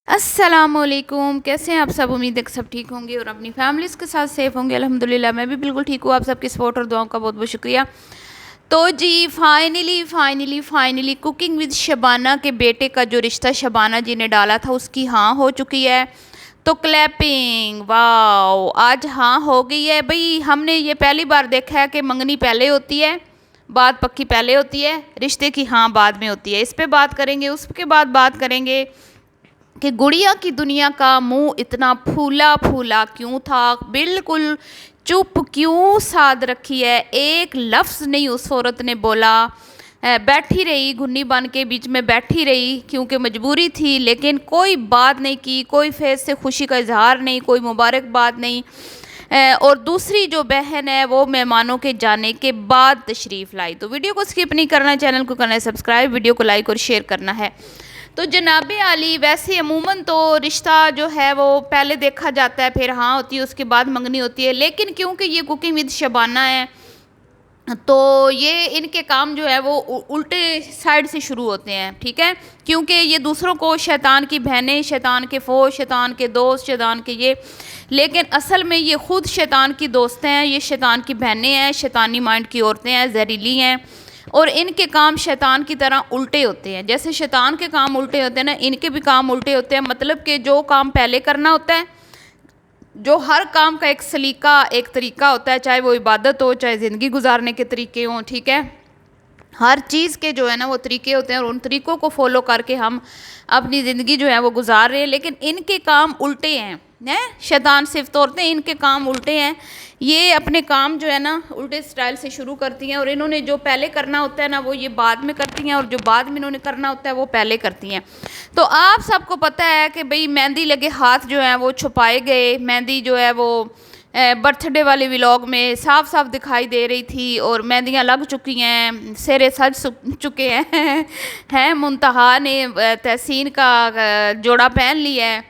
अस्सलामुअलैकुम, कैसे हैं आप सब। उम्मीद है कि सब ठीक होंगे और अपनी फैमिलीज़ के साथ सेफ़ होंगे। अल्हम्दुलिल्लाह मैं भी बिल्कुल ठीक हूँ। आप सबकी सपोर्ट और दुआओं का बहुत बहुत शुक्रिया। तो जी फाइनली कुकिंग विद शबाना के बेटे का जो रिश्ता शबाना जी ने डाला था उसकी हाँ हो चुकी है। तो क्लैपिंग, वाओ, आज हाँ हो गई है। भाई हमने ये पहली बार देखा है कि मंगनी पहले होती है, बात पक्की पहले होती है, रिश्ते की हाँ बाद में होती है। इस पे बात करेंगे, उसके बाद बात करेंगे कि गुड़िया की दुनिया का मुंह इतना फूला फूला क्यों था, बिल्कुल चुप क्यों साध रखी है, एक लफ्ज़ नहीं उस औरत ने बोला। बैठी रही, घुन्नी बन के बीच में बैठी रही क्योंकि मजबूरी थी, लेकिन कोई बात नहीं की, कोई फेस से खुशी का इजहार नहीं, कोई मुबारकबाद नहीं। और दूसरी जो बहन है वो मेहमानों के जाने के बाद तशरीफ़ लाई। तो वीडियो को स्किप नहीं करना, चैनल को करना है सब्सक्राइब, वीडियो को लाइक और शेयर करना है। तो जनाबे आली, वैसे अमूमन तो रिश्ता जो है वो पहले देखा जाता है, फिर हाँ होती है, उसके बाद मंगनी होती है। लेकिन क्योंकि ये कुकिंग विद शबाना है तो ये इनके काम जो है वो उल्टे साइड से शुरू होते हैं, ठीक है। क्योंकि ये दूसरों को शैतान की बहनें, शैतान के फौज, शैतान के दोस्त, शैतान के ये, लेकिन असल में ये खुद शैतान की दोस्त हैं, ये शैतान की बहनें हैं, शैतानी माइंड की औरतें हैं, जहरीली हैं। और इनके काम शैतान की तरह उल्टे होते हैं। जैसे शैतान के काम उल्टे होते हैं ना, इनके भी काम उल्टे होते हैं। मतलब कि जो काम पहले करना होता है, जो हर काम का एक सलीका, एक तरीका होता है, चाहे वो इबादत हो, चाहे ज़िंदगी गुजारने के तरीके हों, ठीक है। हर चीज़ के जो है ना वो तरीके होते हैं और उन तरीक़ों को फॉलो करके हम अपनी ज़िंदगी जो है वो गुजार रहे हैं। लेकिन इनके काम उल्टे हैं, शैतान सिर्फ तौरते हैं, इनके काम उल्टे हैं। ये अपने काम जो है ना उल्टे स्टाइल से शुरू करती हैं और इन्होंने जो पहले करना होता है ना वो ये बाद में करती हैं, और जो बाद में इन्होंने करना होता है वो पहले करती हैं। तो आप सबको पता है कि भाई मेहंदी लगे हाथ जो हैं वो छुपाए गए। मेहंदी जो है वो बर्थडे वाले व्लॉग में साफ साफ दिखाई दे रही थी और मेहंदियाँ लग चुकी हैं, सेरे सज चुके हैं हैं मुंतहा ने तहसीन का जोड़ा पहन लिया है,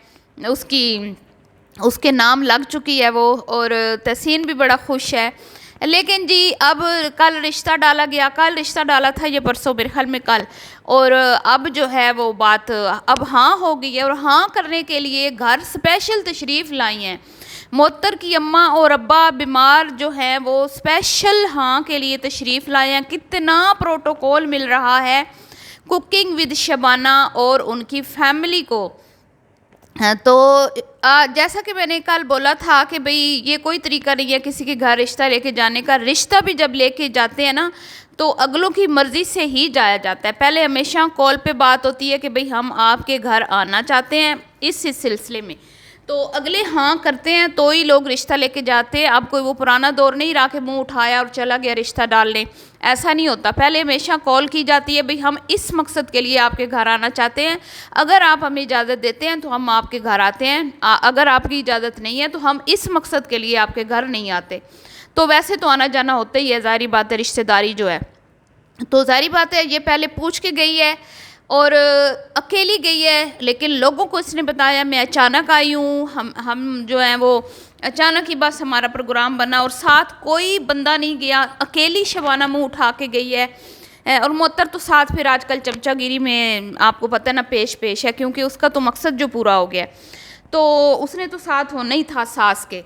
उसके नाम लग चुकी है वो, और तहसीन भी बड़ा खुश है। लेकिन जी अब कल रिश्ता डाला गया, कल रिश्ता डाला था ये परसों मेरे ख्याल में कल, और अब जो है वो बात अब हाँ हो गई है। और हाँ करने के लिए घर स्पेशल तशरीफ़ लाई हैं। मोहतर की अम्मा और अब्बा बीमार जो हैं वो स्पेशल हाँ के लिए तशरीफ़ लाए हैं। कितना प्रोटोकॉल मिल रहा है कुकिंग विद शबाना और उनकी फैमिली को। हाँ, तो जैसा कि मैंने कल बोला था कि भाई ये कोई तरीका नहीं है किसी के घर रिश्ता लेके जाने का। रिश्ता भी जब लेके जाते हैं ना तो अगलों की मर्ज़ी से ही जाया जाता है। पहले हमेशा कॉल पे बात होती है कि भाई हम आपके घर आना चाहते हैं इस सिलसिले में, तो अगले हाँ करते हैं तो ही लोग रिश्ता लेके जाते हैं। अब कोई वो पुराना दौर नहीं रहा कि मुंह उठाया और चला गया रिश्ता डालने, ऐसा नहीं होता। पहले हमेशा कॉल की जाती है, भाई हम इस मकसद के लिए आपके घर आना चाहते हैं, अगर आप हमें इजाज़त देते हैं तो हम आपके घर आते हैं, अगर आपकी इजाज़त नहीं है तो हम इस मकसद के लिए आपके घर नहीं आते। तो वैसे तो आना जाना होता ही है, ज़ाहिर बात है, रिश्तेदारी जो है। तो ज़ाहिर बात है ये पहले पूछ के गई है और अकेली गई है, लेकिन लोगों को इसने बताया मैं अचानक आई हूँ, हम जो हैं वो अचानक ही बस हमारा प्रोग्राम बना और साथ कोई बंदा नहीं गया, अकेली शबाना मुंह उठा के गई है। और मोहतर तो साथ फिर आजकल चमचागिरी में आपको पता है ना पेश है, क्योंकि उसका तो मकसद जो पूरा हो गया, तो उसने तो साथ होना ही था सास के।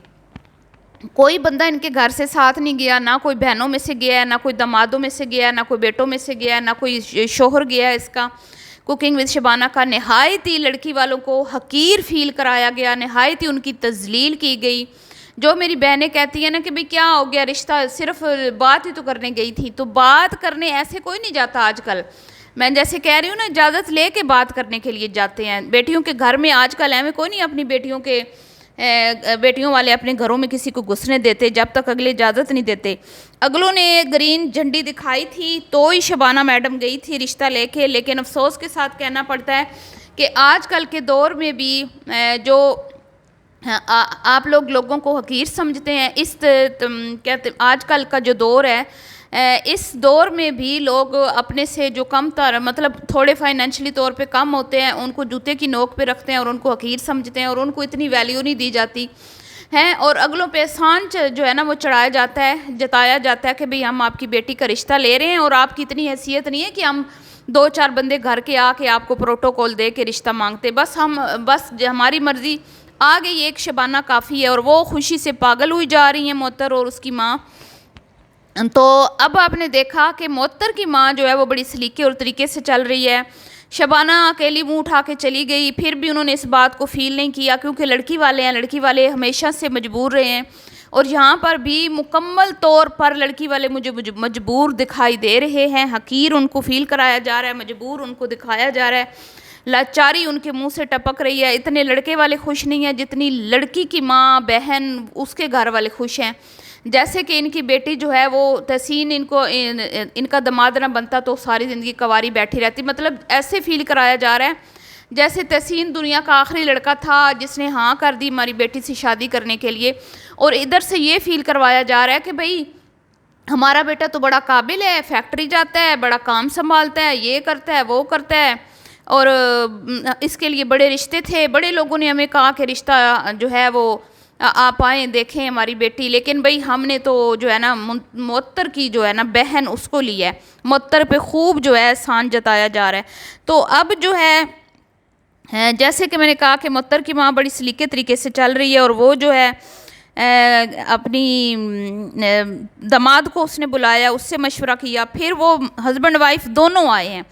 कोई बंदा इनके घर से साथ नहीं गया, ना कोई बहनों में से गया है, ना कोई दामादों में से गया है, ना कोई बेटों में से गया है, ना कोई शोहर गया है इसका। कुकिंग विद शबाना का नहायत ही लड़की वालों को हकीर फील कराया गया, नहायत ही उनकी तजलील की गई। जो मेरी बहनें कहती हैं ना कि भाई क्या हो गया, रिश्ता सिर्फ बात ही तो करने गई थी, तो बात करने ऐसे कोई नहीं जाता आजकल। मैं जैसे कह रही हूँ ना, इजाज़त ले के बात करने के लिए जाते हैं। बेटियों के घर में आजकल है, कोई नहीं अपनी बेटियों वाले अपने घरों में किसी को घुसने देते जब तक अगले इजाज़त नहीं देते। अगलों ने ग्रीन झंडी दिखाई थी तो ही शबाना मैडम गई थी रिश्ता लेके। लेकिन अफसोस के साथ कहना पड़ता है कि आजकल के दौर में भी जो आप लोगों को हकीर समझते हैं, इस कहते आजकल का जो दौर है, इस दौर में भी लोग अपने से जो कम तर मतलब थोड़े फाइनेंशियली तौर पे कम होते हैं उनको जूते की नोक पे रखते हैं और उनको हकीर समझते हैं और उनको इतनी वैल्यू नहीं दी जाती है। और अगलों पे एहसान जो है ना वो चढ़ाया जाता है, जताया जाता है कि भाई हम आपकी बेटी का रिश्ता ले रहे हैं और आपकी इतनी हैसियत नहीं है कि हम 2-4 बंदे घर के आके आपको प्रोटोकॉल दे के रिश्ता मांगते, बस हमारी मर्ज़ी आ गई एक शबाना काफ़ी है। और वो खुशी से पागल हुई जा रही हैं मोहतर और उसकी माँ। तो अब आपने देखा कि मोहतर की माँ जो है वो बड़ी सलीके और तरीके से चल रही है। शबाना अकेली मुंह उठा के चली गई, फिर भी उन्होंने इस बात को फ़ील नहीं किया, क्योंकि लड़की वाले हैं, लड़की वाले हमेशा से मजबूर रहे हैं। और यहाँ पर भी मुकम्मल तौर पर लड़की वाले मुझे मजबूर दिखाई दे रहे हैं। हकीर उनको फ़ील कराया जा रहा है, मजबूर उनको दिखाया जा रहा है, लाचारी उनके मुंह से टपक रही है। इतने लड़के वाले खुश नहीं हैं जितनी लड़की की माँ, बहन, उसके घर वाले खुश हैं। जैसे कि इनकी बेटी जो है वो तहसीन, इनका दामाद ना बनता तो सारी ज़िंदगी कवारी बैठी रहती। मतलब ऐसे फील कराया जा रहा है जैसे तहसीन दुनिया का आखिरी लड़का था जिसने हाँ कर दी हमारी बेटी से शादी करने के लिए। और इधर से ये फील करवाया जा रहा है कि भाई हमारा बेटा तो बड़ा काबिल है, फैक्ट्री जाता है, बड़ा काम संभालता है, ये करता है, वो करता है, और इसके लिए बड़े रिश्ते थे, बड़े लोगों ने हमें कहा कि रिश्ता जो है वो आप आएँ देखें हमारी बेटी। लेकिन भाई हमने तो जो है ना मुअत्तर की जो है ना बहन उसको लिया है। मुअत्तर पे खूब जो है एहसान जताया जा रहा है। तो अब जो है जैसे कि मैंने कहा कि मुअत्तर की माँ बड़ी सलीके तरीके से चल रही है, और वो जो है अपनी दामाद को उसने बुलाया, उससे मशवरा किया, फिर वो हस्बैंड वाइफ दोनों आए हैं।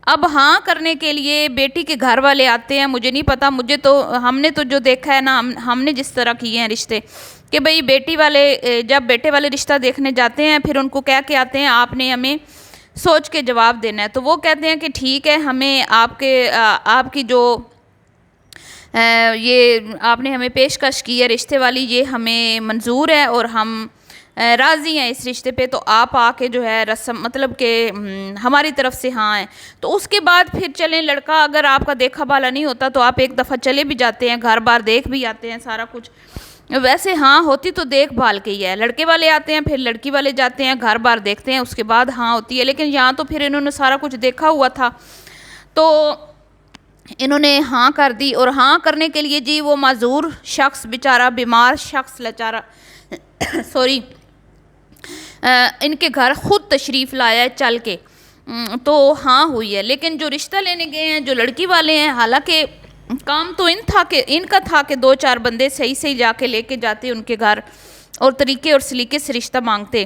अब हाँ करने के लिए बेटी के घर वाले आते हैं। मुझे नहीं पता, मुझे तो हमने तो जो देखा है ना, हमने जिस तरह किए हैं रिश्ते कि भाई बेटी वाले जब बेटे वाले रिश्ता देखने जाते हैं फिर उनको कह के आते हैं आपने हमें सोच के जवाब देना है। तो वो कहते हैं कि ठीक है, हमें आपकी जो ये आपने हमें पेशकश की है रिश्ते वाली, ये हमें मंजूर है और हम राज़ी हैं इस रिश्ते पे। तो आप आके जो है रस्म मतलब कि हमारी तरफ से हाँ है। तो उसके बाद फिर चलें, लड़का अगर आपका देखा भाला नहीं होता तो आप एक दफ़ा चले भी जाते हैं, घर बार देख भी आते हैं सारा कुछ। वैसे हाँ होती तो देखभाल के ही है, लड़के वाले आते हैं फिर लड़की वाले जाते हैं, घर बार देखते हैं, उसके बाद हाँ होती है। लेकिन यहाँ तो फिर इन्होंने सारा कुछ देखा हुआ था तो इन्होंने हाँ कर दी। और हाँ करने के लिए जी वो माजूर शख्स, बेचारा बीमार शख्स, लाचारा सॉरी, इनके घर ख़ुद तशरीफ़ लाया है चल के। तो हाँ हुई है। लेकिन जो रिश्ता लेने गए हैं जो लड़की वाले हैं, हालांकि काम तो इनका था कि 2-4 बंदे सही सही जाके लेके जाते उनके घर और तरीके और सलीके से रिश्ता मांगते,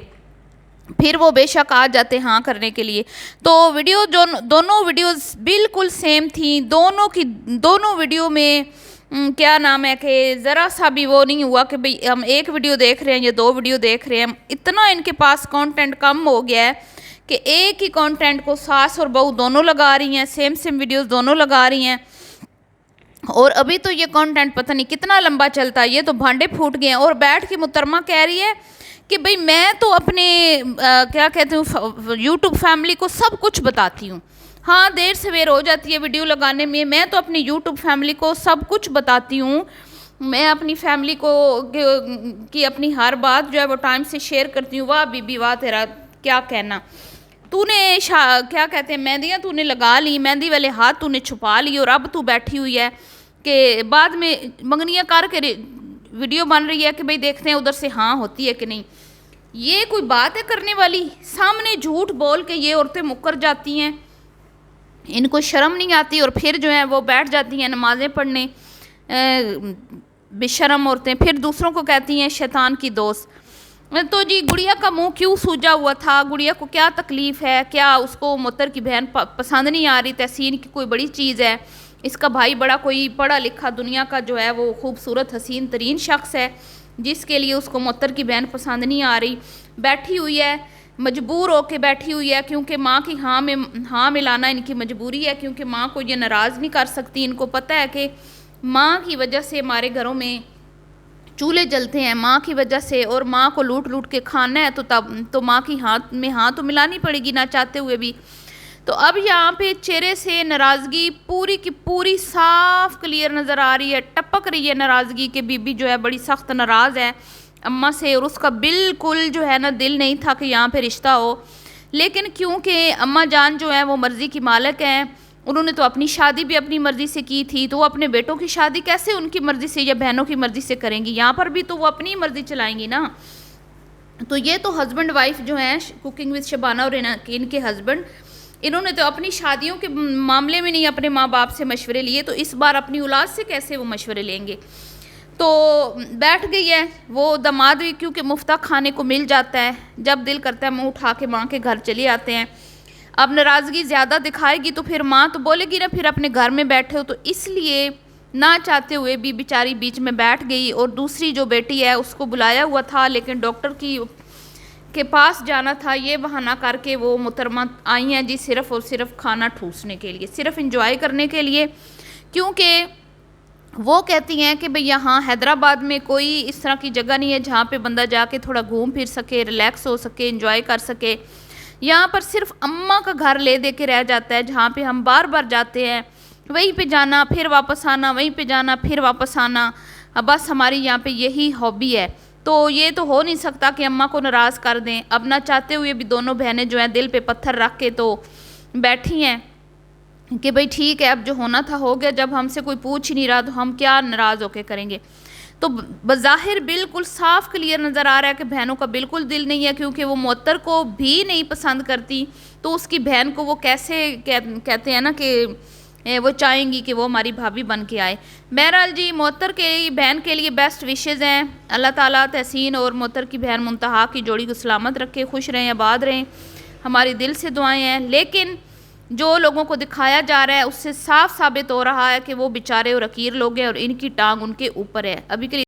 फिर वो बेशक आ जाते हाँ करने के लिए। तो वीडियो जो दोनों वीडियोस बिल्कुल सेम थी, दोनों वीडियो में क्या नाम है कि ज़रा सा भी वो नहीं हुआ कि भाई हम एक वीडियो देख रहे हैं या 2 वीडियो देख रहे हैं। इतना इनके पास कंटेंट कम हो गया है कि एक ही कंटेंट को सास और बहू दोनों लगा रही हैं, सेम वीडियोस दोनों लगा रही हैं। और अभी तो ये कंटेंट पता नहीं कितना लंबा चलता है, ये तो भांडे फूट गए हैं। और बैठ के मुहतरमा कह रही है कि भाई मैं तो अपने क्या कहते हूँ यूट्यूब फैमिली को सब कुछ बताती हूँ। हाँ देर सवेर हो जाती है वीडियो लगाने में, मैं तो अपनी यूट्यूब फैमिली को सब कुछ बताती हूँ। मैं अपनी फैमिली को कि अपनी हर बात जो है वो टाइम से शेयर करती हूँ। वाह बीबी वाह, तेरा क्या कहना, तूने क्या कहते हैं मेहंदियाँ तूने लगा ली, मेहंदी वाले हाथ तूने छुपा ली, और अब तू बैठी हुई है कि बाद में मंगनियाँ करके वीडियो बन रही है कि भाई देखते हैं उधर से हाँ होती है कि नहीं। ये कोई बात है करने वाली? सामने झूठ बोल के ये औरतें मुकर जाती हैं, इनको शर्म नहीं आती, और फिर जो है वो बैठ जाती हैं नमाज़ें पढ़ने, बेशर्म औरतें। फिर दूसरों को कहती हैं शैतान की दोस्त। तो जी गुड़िया का मुंह क्यों सूजा हुआ था, गुड़िया को क्या तकलीफ़ है, क्या उसको मुअत्तर की बहन पसंद नहीं आ रही, तहसीन की कोई बड़ी चीज़ है, इसका भाई बड़ा कोई पढ़ा लिखा दुनिया का जो है वो खूबसूरत हसीन तरीन शख्स है जिसके लिए उसको मुअत्तर की बहन पसंद नहीं आ रही, बैठी हुई है, मजबूर होके बैठी हुई है, क्योंकि माँ की हाँ मिलाना इनकी मजबूरी है, क्योंकि माँ को ये नाराज़ नहीं कर सकती। इनको पता है कि माँ की वजह से हमारे घरों में चूल्हे जलते हैं, माँ की वजह से, और माँ को लूट लूट के खाना है, तो तब तो माँ की हाथ में हाँ तो मिलानी पड़ेगी ना चाहते हुए भी। तो अब यहाँ पे चेहरे से नाराज़गी पूरी की पूरी साफ क्लियर नज़र आ रही है, टपक रही है नाराज़गी कि बीबी जो है बड़ी सख्त नाराज़ है अम्मा से, और उसका बिल्कुल जो है ना दिल नहीं था कि यहाँ पे रिश्ता हो। लेकिन क्योंकि अम्मा जान जो है वो मर्ज़ी की मालिक हैं, उन्होंने तो अपनी शादी भी अपनी मर्ज़ी से की थी, तो वो अपने बेटों की शादी कैसे उनकी मर्ज़ी से या बहनों की मर्ज़ी से करेंगी? यहाँ पर भी तो वो अपनी मर्ज़ी चलाएंगी ना। तो ये तो हस्बैंड वाइफ जो हैं कुकिंग विद शबाना और इनके हस्बैंड, इन्होंने तो अपनी शादियों के मामले में नहीं अपने माँ बाप से मशवरे लिए, तो इस बार अपनी औलाद से कैसे वो मशवरे लेंगे। तो बैठ गई है वो दामाद भी, क्योंकि मुफ्ता खाने को मिल जाता है, जब दिल करता है मुँह उठा के माँ के घर चले आते हैं। अब नाराज़गी ज़्यादा दिखाएगी तो फिर माँ तो बोलेगी ना फिर अपने घर में बैठे हो, तो इसलिए ना चाहते हुए भी बेचारी बीच में बैठ गई। और दूसरी जो बेटी है उसको बुलाया हुआ था, लेकिन डॉक्टर के पास जाना था, ये बहाना करके वो मुहतरमा आई हैं जी सिर्फ़ और सिर्फ खाना ठूसने के लिए, सिर्फ इंजॉय करने के लिए। क्योंकि वो कहती हैं कि भाई यहाँ हैदराबाद में कोई इस तरह की जगह नहीं है जहाँ पे बंदा जाके थोड़ा घूम फिर सके, रिलैक्स हो सके, इंजॉय कर सके। यहाँ पर सिर्फ अम्मा का घर ले दे के रह जाता है, जहाँ पे हम बार बार जाते हैं, वहीं पे जाना फिर वापस आना, वहीं पे जाना फिर वापस आना, बस हमारी यहाँ पे यही हॉबी है। तो ये तो हो नहीं सकता कि अम्मा को नाराज़ कर दें। अब ना चाहते हुए भी दोनों बहनें जो हैं दिल पे पत्थर रख के तो बैठी हैं कि भाई ठीक है, अब जो होना था हो गया, जब हमसे कोई पूछ ही नहीं रहा तो हम क्या नाराज़ होके करेंगे। तो बज़ाहिर बिल्कुल साफ क्लियर नज़र आ रहा है कि बहनों का बिल्कुल दिल नहीं है, क्योंकि वो मुअत्तर को भी नहीं पसंद करती, तो उसकी बहन को वो कैसे कहते हैं ना कि वो चाहेंगी कि वो हमारी भाभी बन के आए। बहरहाल जी मुअत्तर के बहन के लिए बेस्ट विशेज़ हैं। अल्लाह ताला तहसीन और मुअत्तर की बहन मुंतहा की जोड़ी को सलामत रखे, खुश रहें, आबाद रहें, हमारी दिल से दुआएं हैं। लेकिन जो लोगों को दिखाया जा रहा है उससे साफ साबित हो रहा है कि वो बेचारे और अकीर लोग हैं और इनकी टांग उनके ऊपर है। अभी के